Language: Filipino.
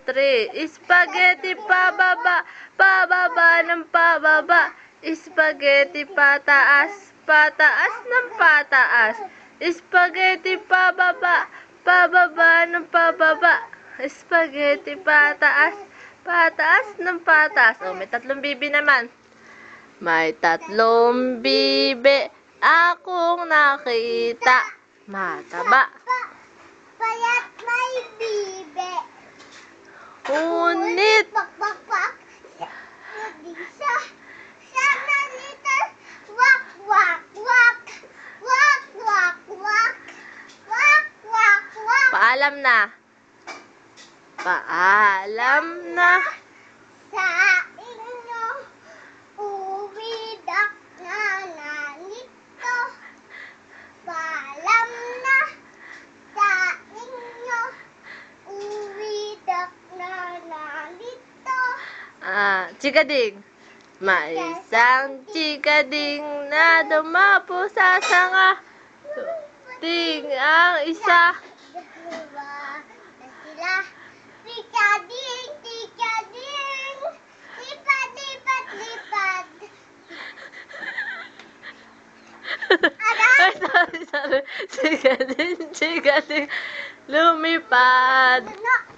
3. Spaghetti pababa, pababa ng pababa. Spaghetti pataas, pataas ng pataas. Spaghetti pababa, pababa ng pababa. Spaghetti pataas, pataas ng pataas. Oh, may 3 bibi naman. May 3 bibi akong nakita. Mataba. Payat may bibe. Ngunit, Pak. Sana nito. Wak. paalam na. Paalam na. Sa inyo. Uwidak na nito. Paalam na. Sa inyo. Uwidak na nito. Chikading. May isang chikading na dumapo sa sanga. Ting ang isa. Dalawa na sila. Tikading. Lipad. Ay, sorry. Chikading. Lumipad. Ano?